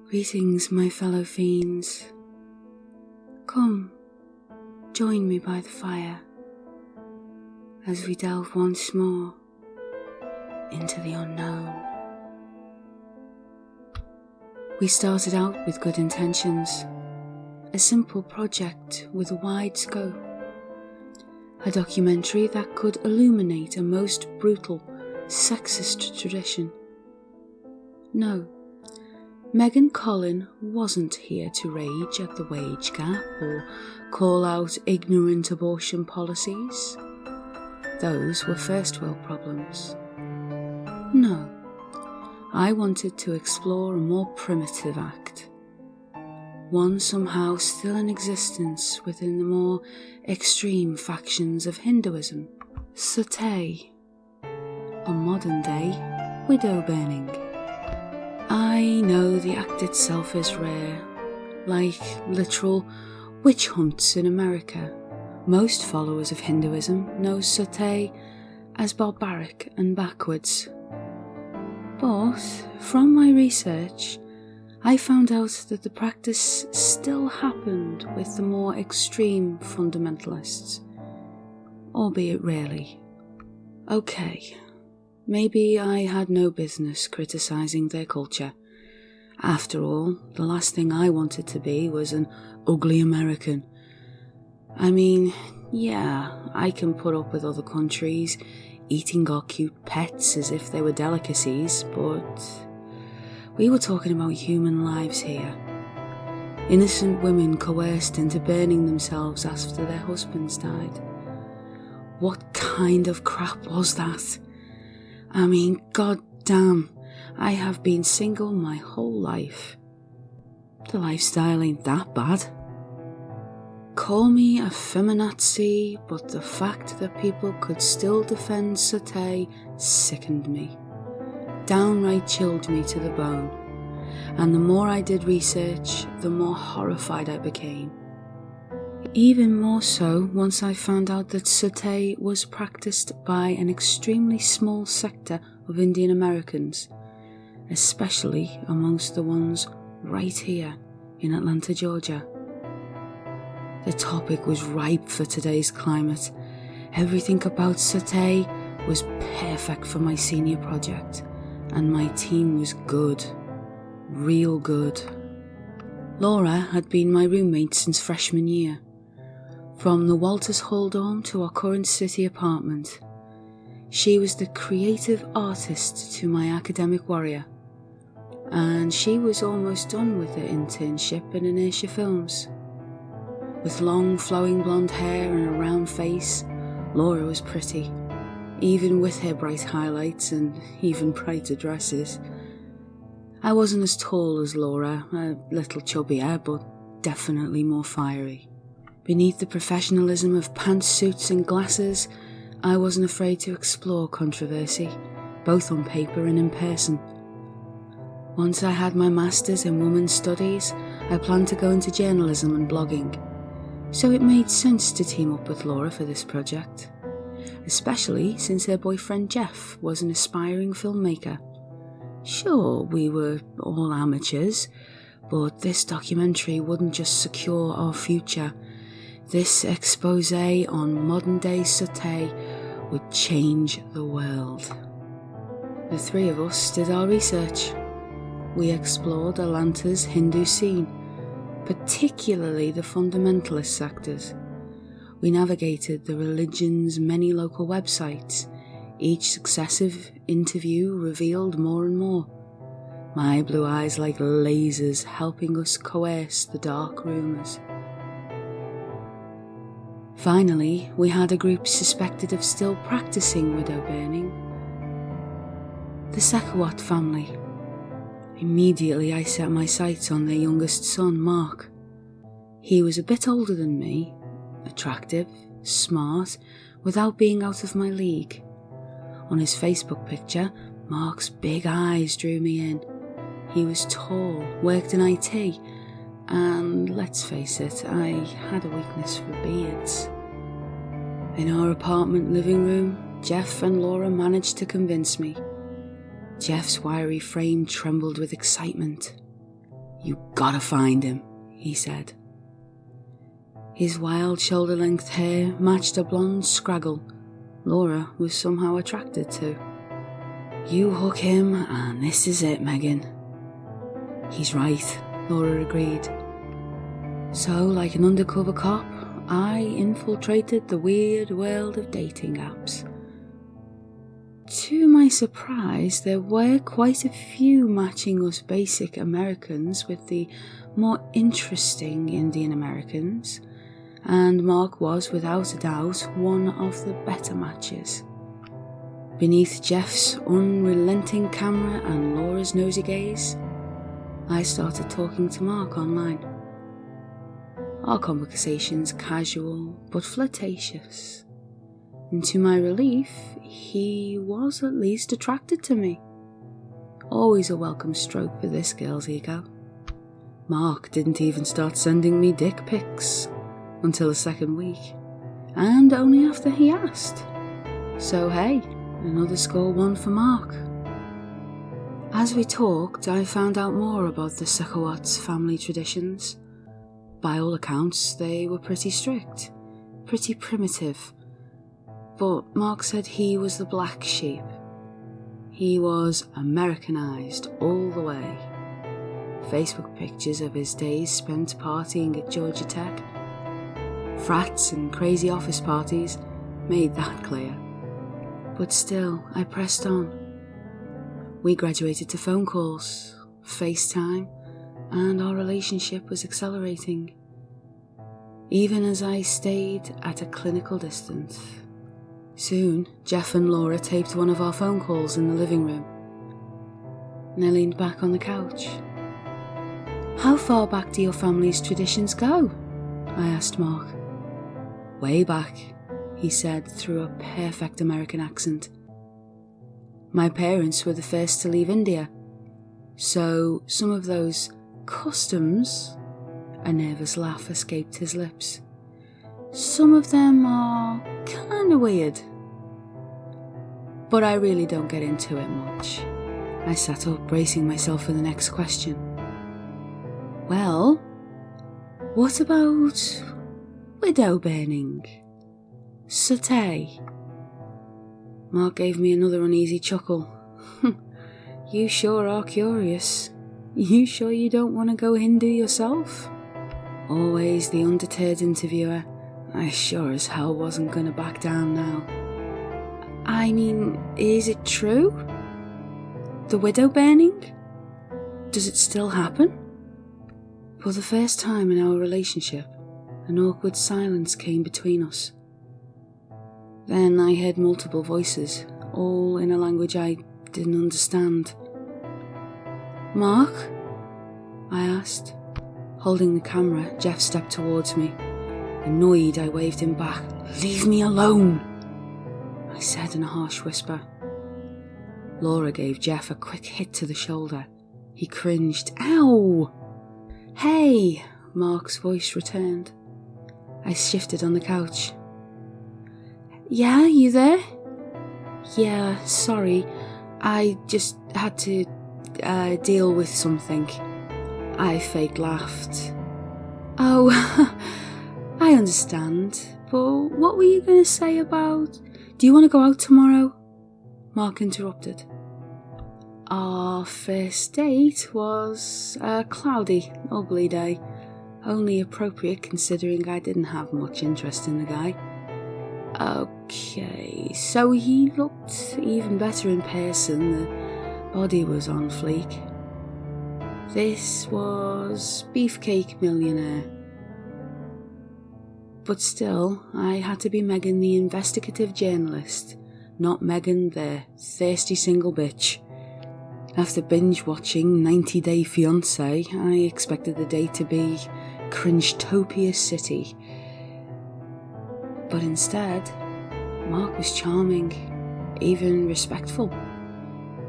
Greetings, my fellow fiends. Come, join me by the fire as we delve once more into the unknown. We started out with good intentions, a simple project with a wide scope, a documentary that could illuminate a most brutal, sexist tradition. No, Megan Collin wasn't here to rage at the wage gap or call out ignorant abortion policies. Those were first world problems. No, I wanted to explore a more primitive act, one somehow still in existence within the more extreme factions of Hinduism, sati, a modern-day widow burning. I know the act itself is rare, like literal witch hunts in America. Most followers of Hinduism know sati as barbaric and backwards. But from my research, I found out that the practice still happened with the more extreme fundamentalists, albeit rarely. Okay, maybe I had no business criticising their culture. After all, the last thing I wanted to be was an ugly American. I mean, yeah, I can put up with other countries eating our cute pets as if they were delicacies, but we were talking about human lives here. Innocent women coerced into burning themselves after their husbands died. What kind of crap was that? I mean, goddamn, I have been single my whole life. The lifestyle ain't that bad. Call me a feminazi, but the fact that people could still defend sati sickened me, downright chilled me to the bone, and the more I did research, the more horrified I became. Even more so once I found out that sati was practiced by an extremely small sector of Indian Americans, especially amongst the ones right here in Atlanta, Georgia. The topic was ripe for today's climate. Everything about sati was perfect for my senior project, and my team was good, real good. Laura had been my roommate since freshman year. From the Walters Hall dorm to our current city apartment, she was the creative artist to my academic warrior, and she was almost done with her internship in Inertia Films. With long flowing blonde hair and a round face, Laura was pretty, even with her bright highlights and even brighter dresses. I wasn't as tall as Laura, a little chubbier, but definitely more fiery. Beneath the professionalism of pantsuits and glasses, I wasn't afraid to explore controversy, both on paper and in person. Once I had my master's in women's studies, I planned to go into journalism and blogging, so it made sense to team up with Laura for this project, especially since her boyfriend Jeff was an aspiring filmmaker. Sure, we were all amateurs, but this documentary wouldn't just secure our future. This expose on modern-day sati would change the world. The three of us did our research. We explored Atlanta's Hindu scene, particularly the fundamentalist sectors. We navigated the religion's many local websites. Each successive interview revealed more and more, my blue eyes like lasers helping us coerce the dark rumours. Finally, we had a group suspected of still practicing widow burning. The Sekawat family. Immediately I set my sights on their youngest son, Mark. He was a bit older than me, attractive, smart, without being out of my league. On his Facebook picture, Mark's big eyes drew me in. He was tall, worked in IT, and let's face it, I had a weakness for beards. In our apartment living room, Jeff and Laura managed to convince me. Jeff's wiry frame trembled with excitement. "You gotta find him," he said. His wild shoulder-length hair matched a blonde scraggle Laura was somehow attracted to. "You hook him and this is it, Megan." "He's right," Laura agreed. So, like an undercover cop, I infiltrated the weird world of dating apps. To my surprise, there were quite a few matching us basic Americans with the more interesting Indian Americans, and Mark was, without a doubt, one of the better matches. Beneath Jeff's unrelenting camera and Laura's nosy gaze, I started talking to Mark online. Our conversations casual but flirtatious, and to my relief, he was at least attracted to me. Always a welcome stroke for this girl's ego. Mark didn't even start sending me dick pics until the second week, and only after he asked. So hey, another score one for Mark. As we talked, I found out more about the Sakowat's family traditions. By all accounts, they were pretty strict, pretty primitive. But Mark said he was the black sheep. He was Americanized all the way. Facebook pictures of his days spent partying at Georgia Tech, frats and crazy office parties made that clear. But still, I pressed on. We graduated to phone calls, FaceTime, and our relationship was accelerating, even as I stayed at a clinical distance. Soon, Jeff and Laura taped one of our phone calls in the living room, and I leaned back on the couch. "How far back do your family's traditions go?" I asked Mark. "Way back," he said through a perfect American accent. "My parents were the first to leave India, so some of those customs," a nervous laugh escaped his lips, "some of them are kinda weird. But I really don't get into it much." I sat up, bracing myself for the next question. "Well, what about widow burning? Satay?" Mark gave me another uneasy chuckle. "You sure are curious. You sure you don't want to go Hindu yourself?" Always the undeterred interviewer, I sure as hell wasn't going to back down now. "I mean, is it true? The widow burning? Does it still happen?" For the first time in our relationship, an awkward silence came between us. Then I heard multiple voices, all in a language I didn't understand. "Mark?" I asked. Holding the camera, Jeff stepped towards me. Annoyed, I waved him back. "Leave me alone," I said in a harsh whisper. Laura gave Jeff a quick hit to the shoulder. He cringed. "Ow!" "Hey," Mark's voice returned. I shifted on the couch. "Yeah, you there?" "Yeah, sorry. I just had to deal with something." I fake laughed. "Oh, I understand. But what were you going to say about... Do you want to go out tomorrow?" Mark interrupted. Our first date was a cloudy, ugly day, only appropriate considering I didn't have much interest in the guy. Okay, so he looked even better in person, the body was on fleek. This was Beefcake Millionaire. But still, I had to be Megan the investigative journalist, not Megan the thirsty single bitch. After binge-watching 90 Day Fiancé, I expected the day to be Cringe-topia City. But instead, Mark was charming, even respectful.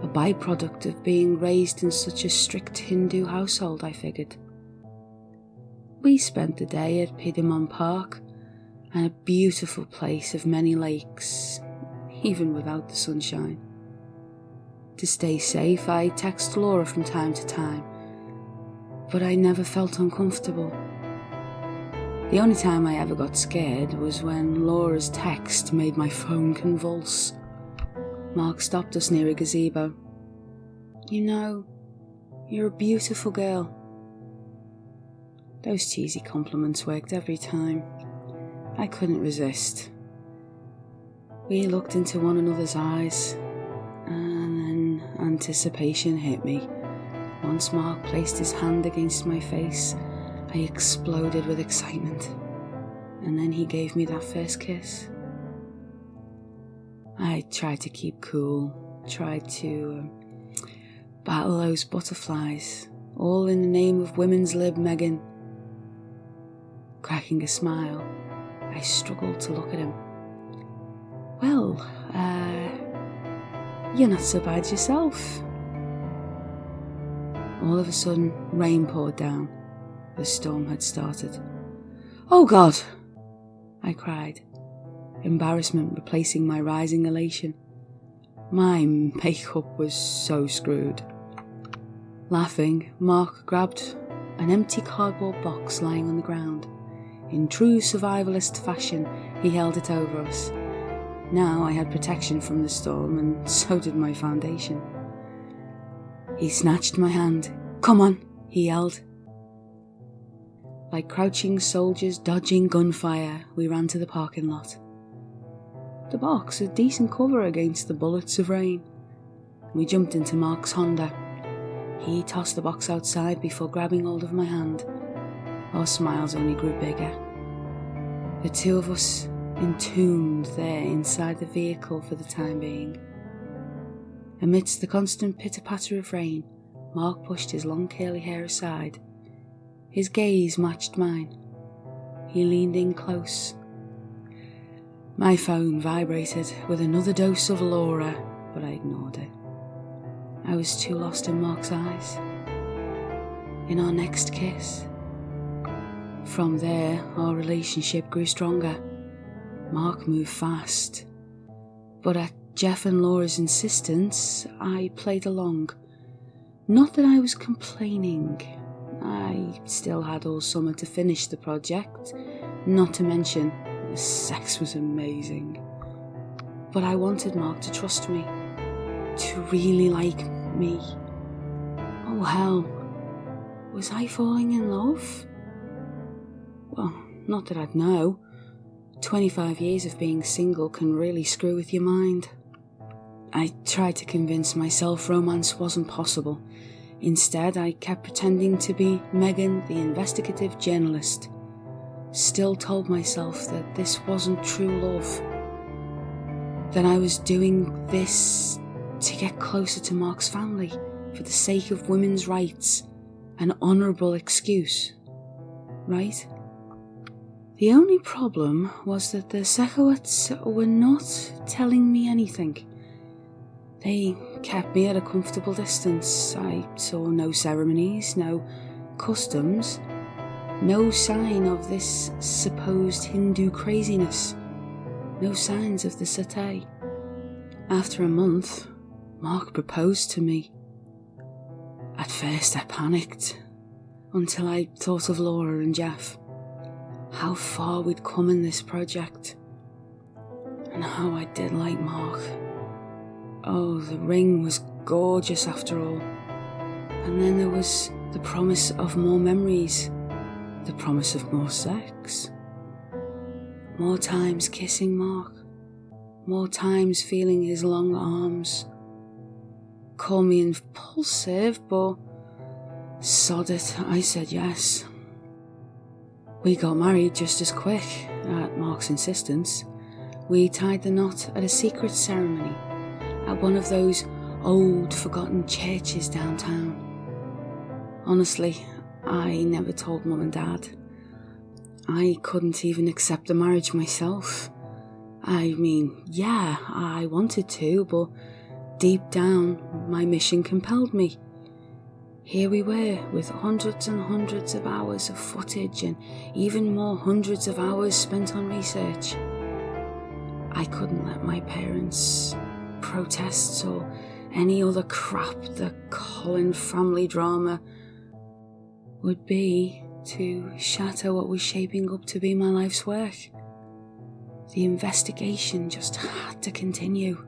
A byproduct of being raised in such a strict Hindu household, I figured. We spent the day at Pidimon Park, and a beautiful place of many lakes, even without the sunshine. To stay safe, I text Laura from time to time. but I never felt uncomfortable. The only time I ever got scared was when Laura's text made my phone convulse. Mark stopped us near a gazebo. "You know, you're a beautiful girl." Those cheesy compliments worked every time. I couldn't resist. We looked into one another's eyes, and then anticipation hit me. Once Mark placed his hand against my face, I exploded with excitement, and then he gave me that first kiss. I tried to keep cool, tried to battle those butterflies, all in the name of women's lib Megan. Cracking a smile, I struggled to look at him. "Well, you're not so bad yourself." All of a sudden, rain poured down. The storm had started. "Oh God!" I cried, embarrassment replacing my rising elation. My makeup was so screwed. Laughing, Mark grabbed an empty cardboard box lying on the ground. In true survivalist fashion, he held it over us. Now I had protection from the storm, and so did my foundation. He snatched my hand. "Come on," he yelled. Like crouching soldiers dodging gunfire, we ran to the parking lot. The box had decent cover against the bullets of rain. We jumped into Mark's Honda. He tossed the box outside before grabbing hold of my hand. Our smiles only grew bigger. The two of us entombed there inside the vehicle for the time being. Amidst the constant pitter-patter of rain, Mark pushed his long curly hair aside. His gaze matched mine. He leaned in close. My phone vibrated with another dose of Laura, but I ignored it. I was too lost in Mark's eyes. In our next kiss. From there, our relationship grew stronger. Mark moved fast, but at Jeff and Laura's insistence, I played along. Not that I was complaining. I still had all summer to finish the project, not to mention the sex was amazing. But I wanted Mark to trust me, to really like me. Oh hell, was I falling in love? Well, not that I'd know. 25 years of being single can really screw with your mind. I tried to convince myself romance wasn't possible. Instead, I kept pretending to be Megan, the investigative journalist. Still told myself that this wasn't true love. That I was doing this to get closer to Mark's family, for the sake of women's rights, an honourable excuse. Right? The only problem was that the Sekowits were not telling me anything. They kept me at a comfortable distance. I saw no ceremonies, no customs, no sign of this supposed Hindu craziness, no signs of the satay. After a month, Mark proposed to me. At first I panicked, until I thought of Laura and Jeff. How far we'd come in this project, and how I did like Mark. Oh, the ring was gorgeous after all. And then there was the promise of more memories, the promise of more sex. More times kissing Mark, more times feeling his long arms. Call me impulsive, but sod it, I said yes. We got married just as quick, at Mark's insistence. We tied the knot at a secret ceremony, at one of those old, forgotten churches downtown. Honestly, I never told Mum and Dad. I couldn't even accept the marriage myself. I mean, yeah, I wanted to, but deep down, my mission compelled me. Here we were, with hundreds and hundreds of hours of footage and even more hundreds of hours spent on research. I couldn't let my parents' protests or any other crap, the Collin family drama. would be to shatter what was shaping up to be my life's work. The investigation just had to continue.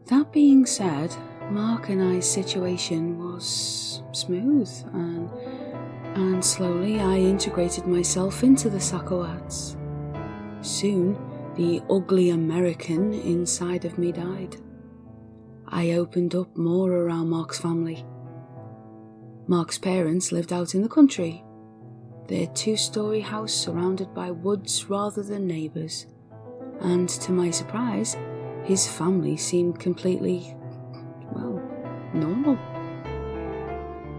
That being said, Mark and I's situation was smooth, and slowly I integrated myself into the Sakowats. Soon, the ugly American inside of me died. I opened up more around Mark's family. Mark's parents lived out in the country, their 2-story house surrounded by woods rather than neighbours, and to my surprise, his family seemed completely, normal.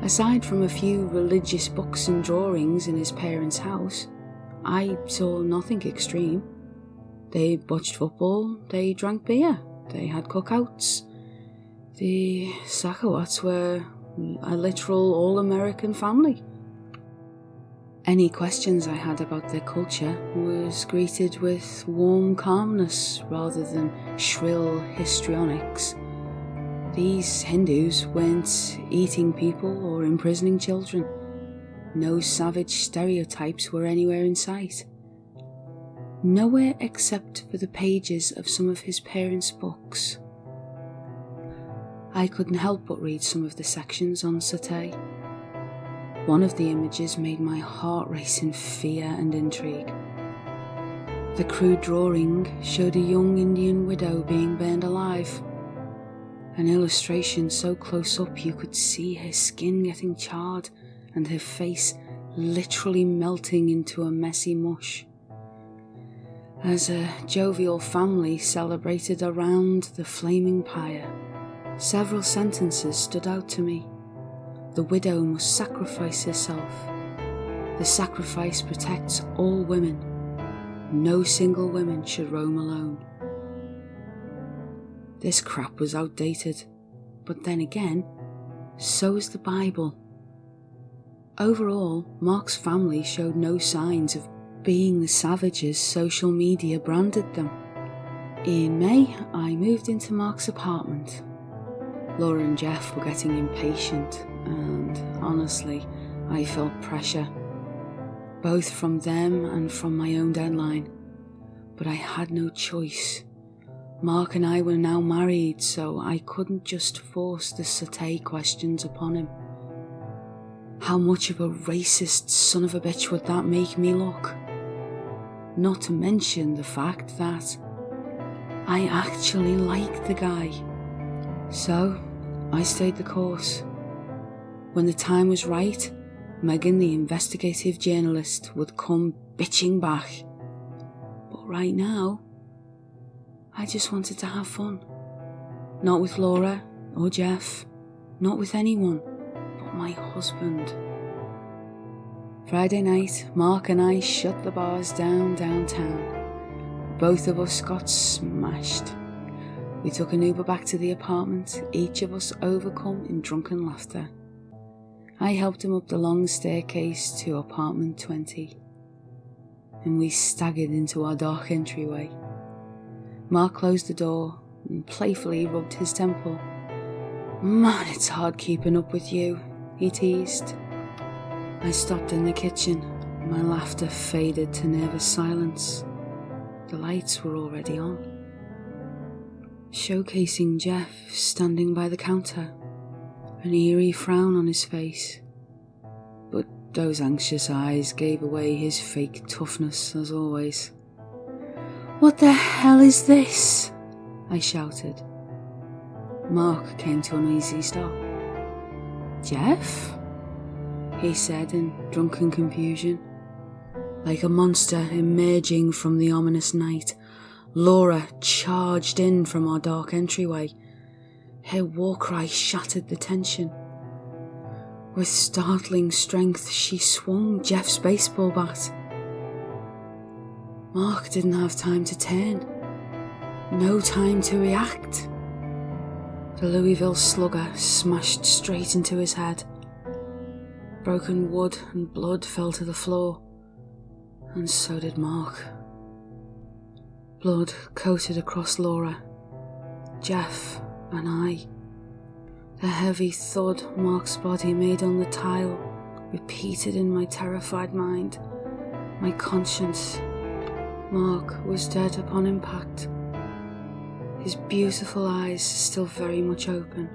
Aside from a few religious books and drawings in his parents' house, I saw nothing extreme. They watched football, they drank beer, they had cookouts. The Sakowats were a literal all-American family. Any questions I had about their culture was greeted with warm calmness rather than shrill histrionics. These Hindus weren't eating people or imprisoning children. No savage stereotypes were anywhere in sight. Nowhere except for the pages of some of his parents' books. I couldn't help but read some of the sections on Satay. One of the images made my heart race in fear and intrigue. The crude drawing showed a young Indian widow being burned alive. An illustration so close up you could see her skin getting charred and her face literally melting into a messy mush. As a jovial family celebrated around the flaming pyre, several sentences stood out to me. The widow must sacrifice herself. The sacrifice protects all women. No single woman should roam alone. This crap was outdated, but then again, so is the Bible. Overall, Mark's family showed no signs of being the savages social media branded them. In May, I moved into Mark's apartment. Laura and Jeff were getting impatient, and honestly, I felt pressure, both from them and from my own deadline. But I had no choice. Mark and I were now married, so I couldn't just force the Satay questions upon him. How much of a racist son of a bitch would that make me look? Not to mention the fact that I actually liked the guy. So, I stayed the course. When the time was right, Megan, the investigative journalist, would come bitching back. But right now, I just wanted to have fun. Not with Laura or Jeff, not with anyone but my husband. Friday night, Mark and I shut the bars down downtown. Both of us got smashed. We took an Uber back to the apartment, each of us overcome in drunken laughter. I helped him up the long staircase to apartment 20, and we staggered into our dark entryway. Mark closed the door and playfully rubbed his temple. "Man, it's hard keeping up with you," he teased. I stopped in the kitchen. My laughter faded to nervous silence. The lights were already on, showcasing Jeff standing by the counter, an eerie frown on his face. But those anxious eyes gave away his fake toughness as always. "What the hell is this?" I shouted. Mark came to an easy stop. "Jeff?" he said in drunken confusion. Like a monster emerging from the ominous night, Laura charged in from our dark entryway. Her war cry shattered the tension. With startling strength, she swung Jeff's baseball bat. Mark didn't have time to turn. No time to react. The Louisville slugger smashed straight into his head. Broken wood and blood fell to the floor, and so did Mark. Blood coated across Laura, Jeff, and I. The heavy thud Mark's body made on the tile repeated in my terrified mind, my conscience. Mark was dead upon impact. His beautiful eyes still very much open,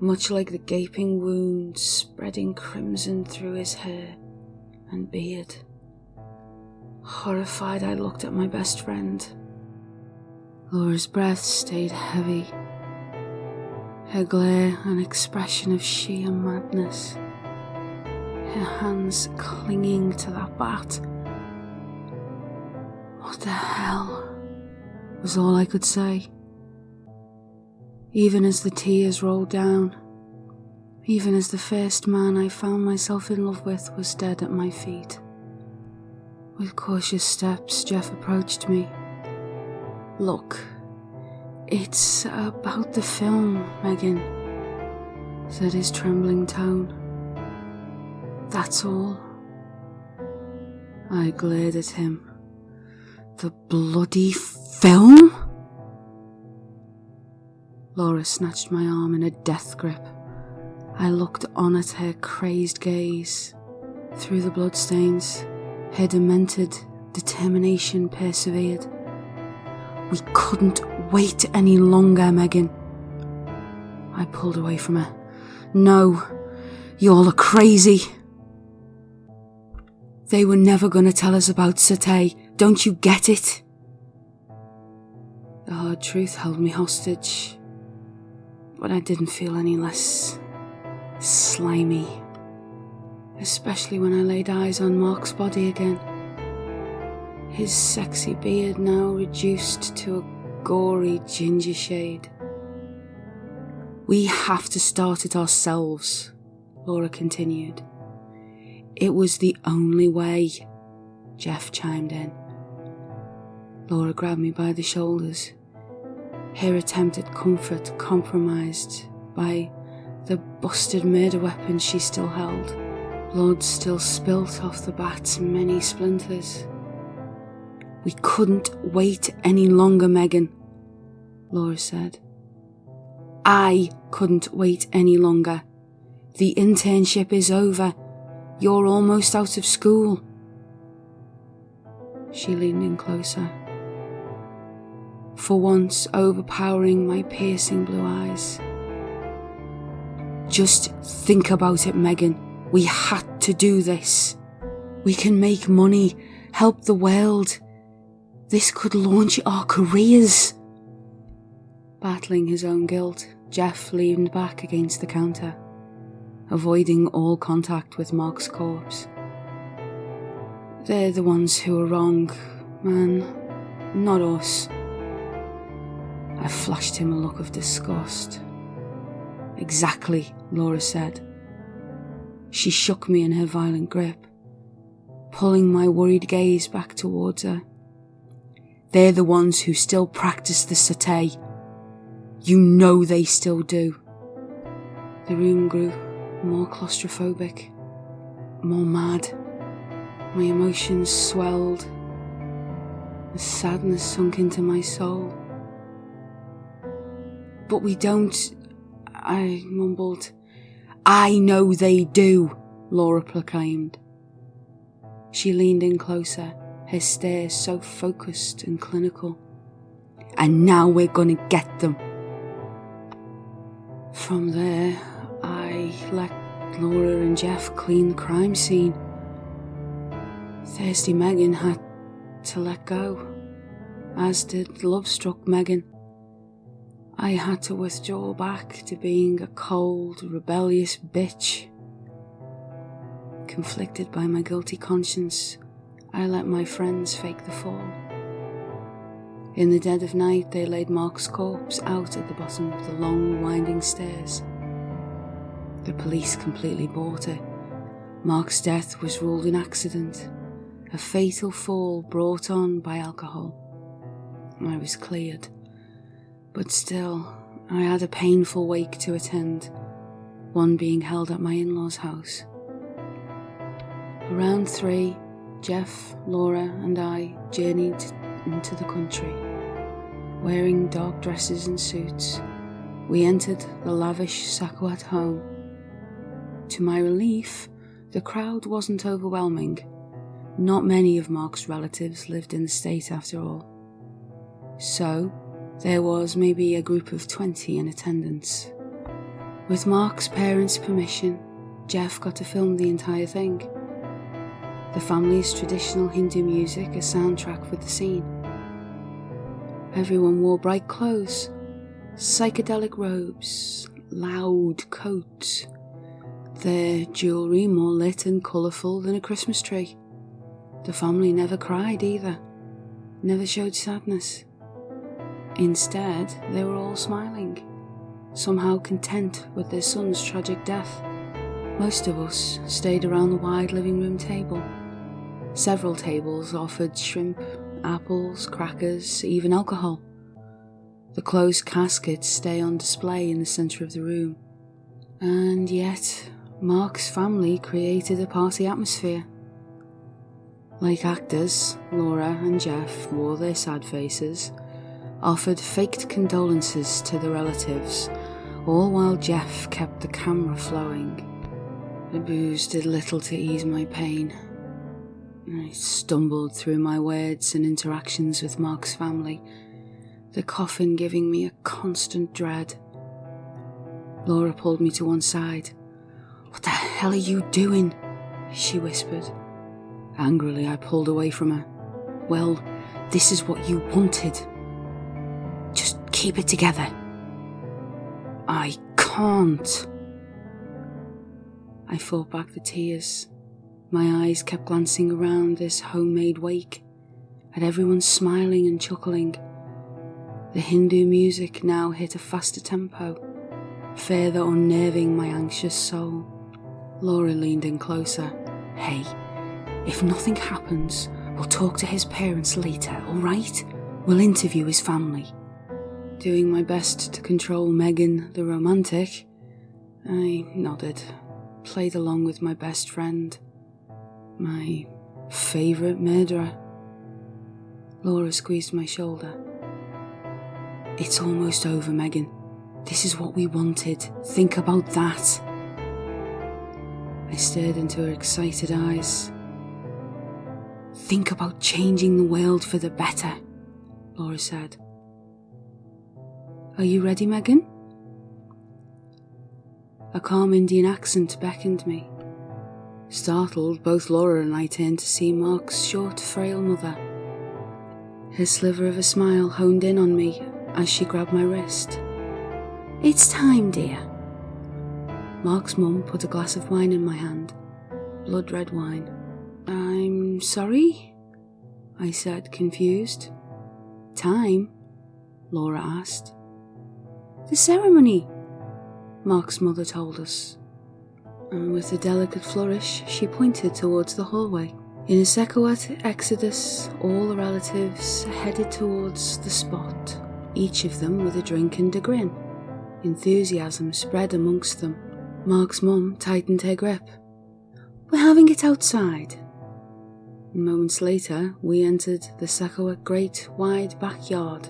much like the gaping wound spreading crimson through his hair and beard. Horrified, I looked at my best friend. Laura's breath stayed heavy, her glare an expression of sheer madness, her hands clinging to that bat. What the hell was all I could say. Even as the tears rolled down, even as the first man I found myself in love with was dead at my feet. With cautious steps, Jeff approached me. "Look, it's about the film, Megan," said his trembling tone. "That's all." I glared at him. "The bloody film?" Laura snatched my arm in a death grip. I looked on at her crazed gaze. Through the bloodstains, her demented determination persevered. "We couldn't wait any longer, Megan." I pulled away from her. "No, you all are crazy. They were never going to tell us about Satay. Don't you get it?" The hard truth held me hostage, but I didn't feel any less slimy, especially when I laid eyes on Mark's body again. His sexy beard now reduced to a gory ginger shade. "We have to start it ourselves," Laura continued. "It was the only way," Jeff chimed in. Laura grabbed me by the shoulders, her attempt at comfort compromised by the busted murder weapon she still held. Blood still spilt off the bat's many splinters. "We couldn't wait any longer, Megan," Laura said. "I couldn't wait any longer. The internship is over. You're almost out of school." She leaned in closer, for once overpowering my piercing blue eyes. "Just think about it, Megan. We had to do this. We can make money, help the world. This could launch our careers." Battling his own guilt, Jeff leaned back against the counter, avoiding all contact with Mark's corpse. "They're the ones who are wrong, man, not us." I flashed him a look of disgust. "Exactly," Laura said. She shook me in her violent grip, pulling my worried gaze back towards her. "They're the ones who still practice the satay. You know they still do." The room grew more claustrophobic, more mad. My emotions swelled. The sadness sunk into my soul. "But we don't," I mumbled. "I know they do," Laura proclaimed. She leaned in closer, her stare so focused and clinical. "And now we're gonna get them." From there, I let Laura and Jeff clean the crime scene. Thirsty Megan had to let go, as did love-struck Megan. I had to withdraw back to being a cold, rebellious bitch. Conflicted by my guilty conscience, I let my friends fake the fall. In the dead of night, they laid Mark's corpse out at the bottom of the long, winding stairs. The police completely bought it. Mark's death was ruled an accident, a fatal fall brought on by alcohol. I was cleared, but still, I had a painful wake to attend, one being held at my in-laws' house. Around 3, Jeff, Laura, and I journeyed into the country. Wearing dark dresses and suits, we entered the lavish Saquat home. To my relief, The crowd wasn't overwhelming. Not many of Mark's relatives lived in the state after all. So, there was maybe a group of 20 in attendance. With Mark's parents' permission, Jeff got to film the entire thing. The family's traditional Hindu music a soundtrack for the scene. Everyone wore bright clothes, psychedelic robes, loud coats, their jewellery more lit and colourful than a Christmas tree. The family never cried either, never showed sadness. Instead, they were all smiling, somehow content with their son's tragic death. Most of us stayed around the wide living room table. Several tables offered shrimp, apples, crackers, even alcohol. The closed caskets stay on display in the centre of the room. And yet, Mark's family created a party atmosphere. Like actors, Laura and Jeff wore their sad faces, offered faked condolences to the relatives, all while Jeff kept the camera flowing. The booze did little to ease my pain. I stumbled through my words and interactions with Mark's family, the coffin giving me a constant dread. Laura pulled me to one side. "What the hell are you doing?" she whispered. Angrily, I pulled away from her. "Well, this is what you wanted. Just keep it together." "I can't." I fought back the tears. My eyes kept glancing around this homemade wake, at everyone smiling and chuckling. The Hindu music now hit a faster tempo, further unnerving my anxious soul. Laura leaned in closer. "Hey, if nothing happens, we'll talk to his parents later, alright? We'll interview his family." Doing my best to control Megan the romantic, I nodded, played along with my best friend, my favourite murderer. Laura squeezed my shoulder. "It's almost over, Megan. This is what we wanted. Think about that." I stared into her excited eyes. "Think about changing the world for the better," Laura said. "Are you ready, Megan?" A calm Indian accent beckoned me. Startled, both Laura and I turned to see Mark's short, frail mother. Her sliver of a smile honed in on me as she grabbed my wrist. "It's time, dear." Mark's mum put a glass of wine in my hand, blood-red wine. "I'm sorry?" I said, confused. "Time?" Laura asked. "The ceremony," Mark's mother told us. And with a delicate flourish, she pointed towards the hallway. In a second exodus, all the relatives headed towards the spot, each of them with a drink and a grin. Enthusiasm spread amongst them. Mark's mum tightened her grip. "We're having it outside." Moments later, we entered the Sakowat great wide backyard.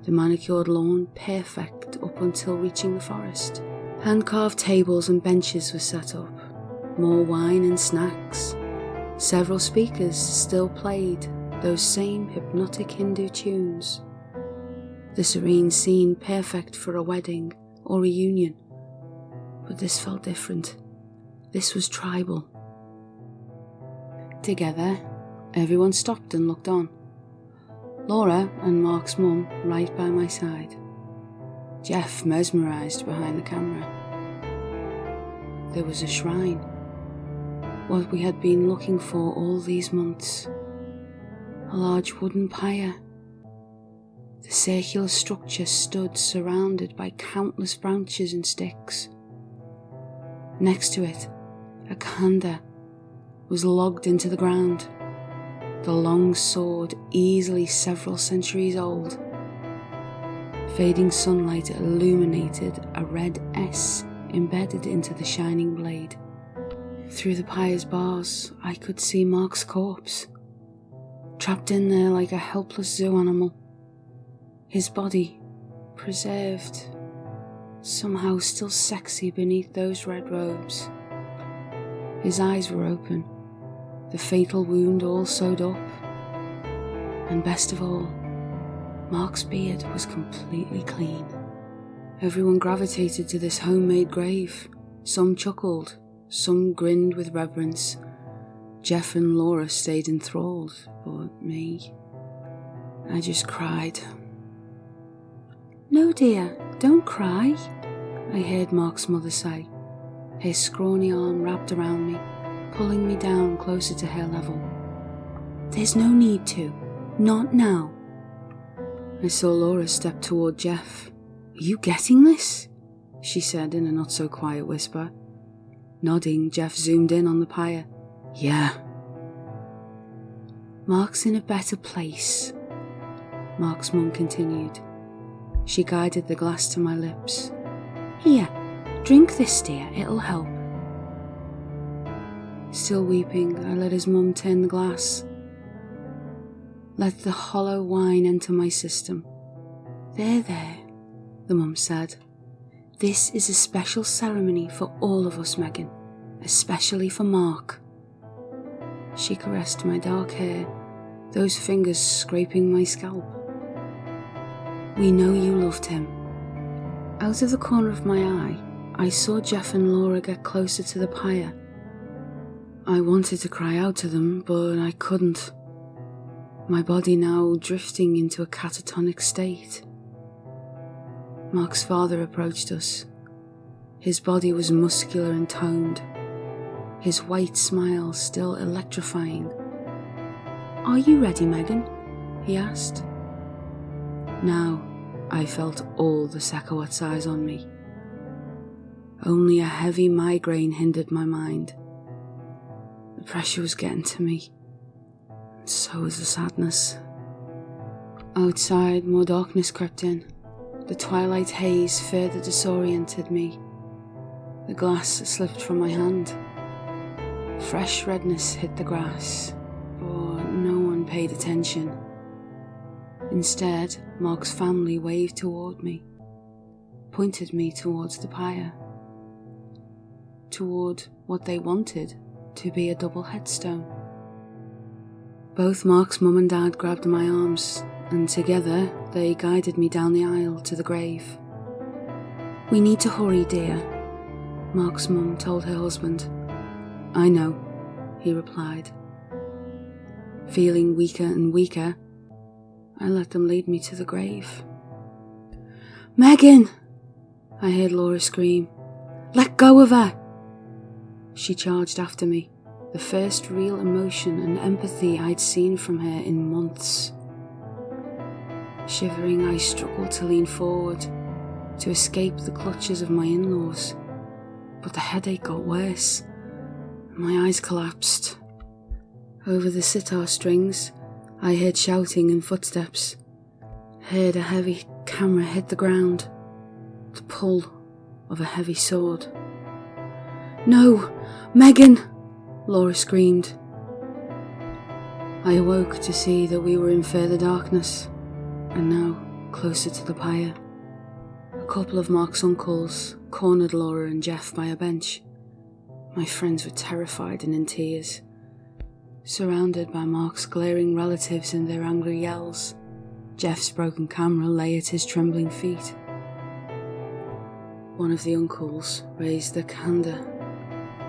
The manicured lawn perfect up until reaching the forest. Hand-carved tables and benches were set up, more wine and snacks. Several speakers still played those same hypnotic Hindu tunes. The serene scene perfect for a wedding or reunion. But this felt different. This was tribal. Together, everyone stopped and looked on. Laura and Mark's mum right by my side. Jeff mesmerised behind the camera. There was a shrine. What we had been looking for all these months. A large wooden pyre. The circular structure stood surrounded by countless branches and sticks. Next to it, a khanda was logged into the ground, the long sword easily several centuries old. Fading sunlight illuminated a red S embedded into the shining blade. Through the pyre's bars, I could see Mark's corpse, trapped in there like a helpless zoo animal. His body, preserved, somehow still sexy beneath those red robes. His eyes were open, the fatal wound all sewed up. And best of all, Mark's beard was completely clean. Everyone gravitated to this homemade grave. Some chuckled, some grinned with reverence. Jeff and Laura stayed enthralled, but me, I just cried. "No, dear, don't cry," I heard Mark's mother say, her scrawny arm wrapped around me, pulling me down closer to her level. "There's no need to, not now." I saw Laura step toward Jeff. "Are you getting this?" she said in a not-so-quiet whisper. Nodding, Jeff zoomed in on the pyre. "Yeah." "Mark's in a better place," Mark's mum continued. She guided the glass to my lips. "Here, drink this, dear, it'll help." Still weeping, I let his mum turn the glass. Let the hollow wine enter my system. There, the mum said. "This is a special ceremony for all of us, Megan, especially for Mark." She caressed my dark hair, those fingers scraping my scalp. "We know you loved him." Out of the corner of my eye, I saw Jeff and Laura get closer to the pyre. I wanted to cry out to them, but I couldn't. My body now drifting into a catatonic state. Mark's father approached us. His body was muscular and toned, his white smile still electrifying. "Are you ready, Megan?" he asked. Now I felt all the Sekawat's eyes on me. Only a heavy migraine hindered my mind. The pressure was getting to me, and so was the sadness. Outside, more darkness crept in. The twilight haze further disoriented me. The glass slipped from my hand. Fresh redness hit the grass, but no one paid attention. Instead, Mark's family waved toward me, pointed me towards the pyre, toward what they wanted to be a double headstone. Both Mark's mum and dad grabbed my arms, and together they guided me down the aisle to the grave. "We need to hurry, dear," Mark's mum told her husband. "I know," he replied. Feeling weaker and weaker, I let them lead me to the grave. "Megan!" I heard Laura scream. "Let go of her!" She charged after me, the first real emotion and empathy I'd seen from her in months. Shivering, I struggled to lean forward, to escape the clutches of my in-laws, but the headache got worse, and my eyes collapsed. Over the sitar strings, I heard shouting and footsteps, heard a heavy camera hit the ground, the pull of a heavy sword. "No, Megan!" Laura screamed. I awoke to see that we were in further darkness, and now closer to the pyre. A couple of Mark's uncles cornered Laura and Jeff by a bench. My friends were terrified and in tears, surrounded by Mark's glaring relatives and their angry yells. Jeff's broken camera lay at his trembling feet. One of the uncles raised the candle.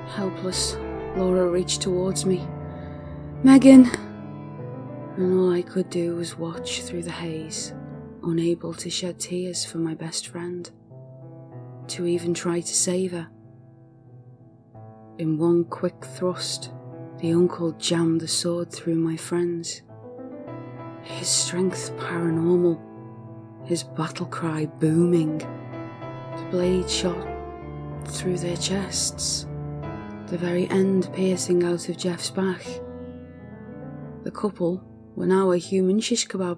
Helpless, Laura reached towards me. "Megan!" And all I could do was watch through the haze, unable to shed tears for my best friend, to even try to save her. In one quick thrust, the uncle jammed the sword through my friends. His strength paranormal, his battle cry booming. The blade shot through their chests, the very end piercing out of Jeff's back. The couple were now a human shish kebab,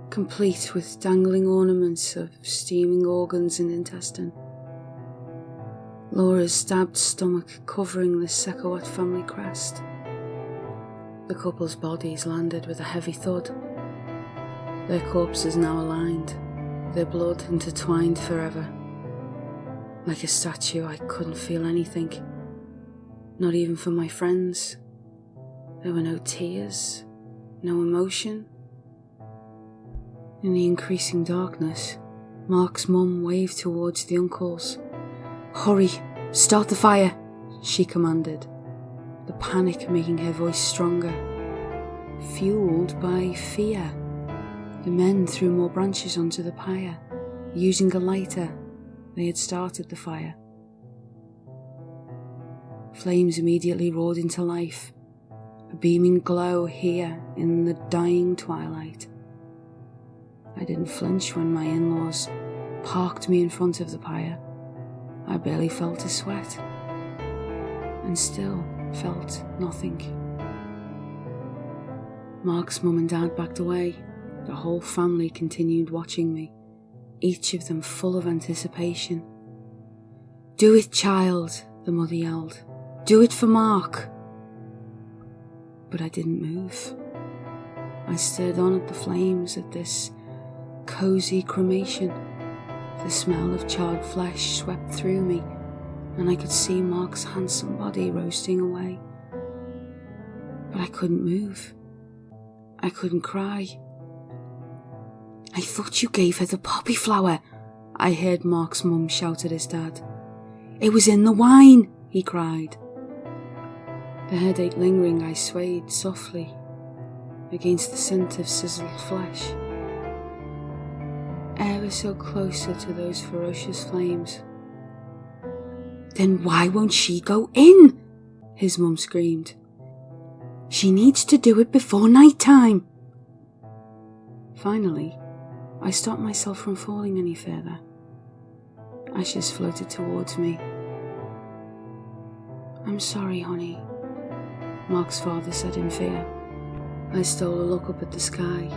complete with dangling ornaments of steaming organs and intestine. Laura's stabbed stomach covering the Sekawat family crest. The couple's bodies landed with a heavy thud. Their corpses now aligned, their blood intertwined forever. Like a statue, I couldn't feel anything. Not even for my friends. There were no tears, no emotion. In the increasing darkness, Mark's mum waved towards the uncles. "Hurry, start the fire," she commanded, the panic making her voice stronger. Fueled by fear, the men threw more branches onto the pyre. Using a lighter, they had started the fire. Flames immediately roared into life, a beaming glow here in the dying twilight. I didn't flinch when my in-laws parked me in front of the pyre. I barely felt a sweat, and still felt nothing. Mark's mum and dad backed away. The whole family continued watching me, each of them full of anticipation. "Do it, child," the mother yelled. "Do it for Mark." But I didn't move. I stared on at the flames, at this cozy cremation. The smell of charred flesh swept through me, and I could see Mark's handsome body roasting away. But I couldn't move. I couldn't cry. "I thought you gave her the poppy flower," I heard Mark's mum shout at his dad. "It was in the wine," he cried. The headache lingering, I swayed softly against the scent of sizzled flesh, ever so closer to those ferocious flames. "Then why won't she go in?" his mum screamed. "She needs to do it before night time." Finally, I stopped myself from falling any further. Ashes floated towards me. "I'm sorry, honey," Mark's father said in fear. I stole a look up at the sky.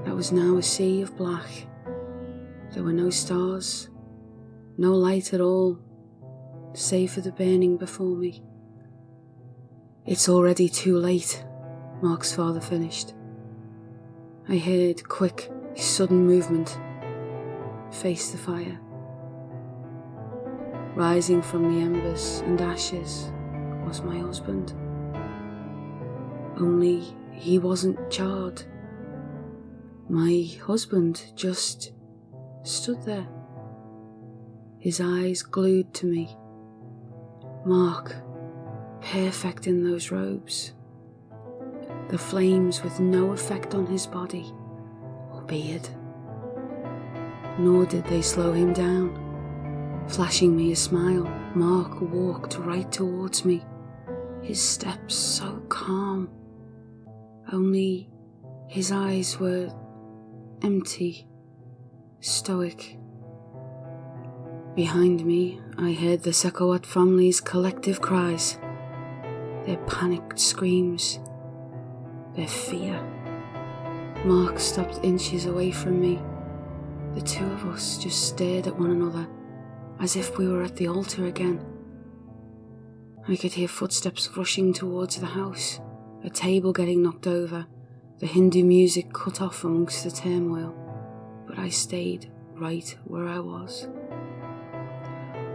That was now a sea of black. There were no stars, no light at all, save for the burning before me. "It's already too late," Mark's father finished. I heard quick, sudden movement. Face the fire. Rising from the embers and ashes was my husband. Only he wasn't charred. My husband just stood there, his eyes glued to me. Mark, perfect in those robes. The flames with no effect on his body or beard. Nor did they slow him down. Flashing me a smile, Mark walked right towards me, his steps so calm. Only his eyes were empty, stoic. Behind me, I heard the Sekowat family's collective cries, their panicked screams, their fear. Mark stopped inches away from me. The two of us just stared at one another, as if we were at the altar again. I could hear footsteps rushing towards the house, a table getting knocked over, the Hindu music cut off amongst the turmoil, but I stayed right where I was.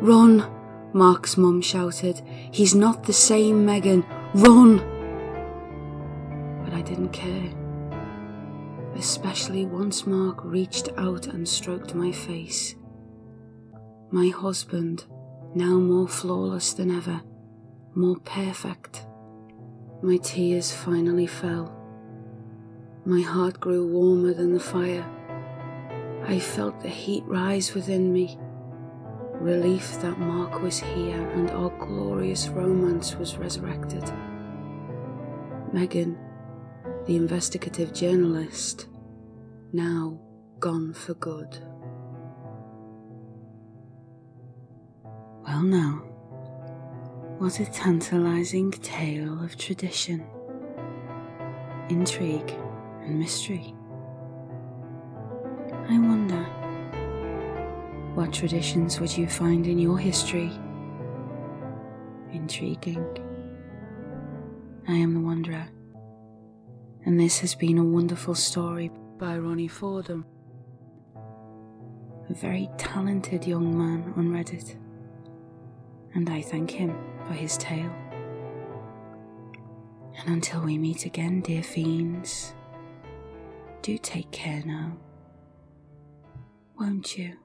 "Run!" Mark's mum shouted. "He's not the same, Megan. Run!" But I didn't care, especially once Mark reached out and stroked my face. My husband, now more flawless than ever, more perfect. My tears finally fell. My heart grew warmer than the fire. I felt the heat rise within me. Relief that Mark was here and our glorious romance was resurrected. Megan, the investigative journalist, now gone for good. Well now, what a tantalising tale of tradition, intrigue and mystery. I wonder, what traditions would you find in your history intriguing? I am the Wanderer, and this has been a wonderful story by Rhonnie Fordham, a very talented young man on Reddit, and I thank him for his tale. And until we meet again, dear fiends, do take care now, won't you?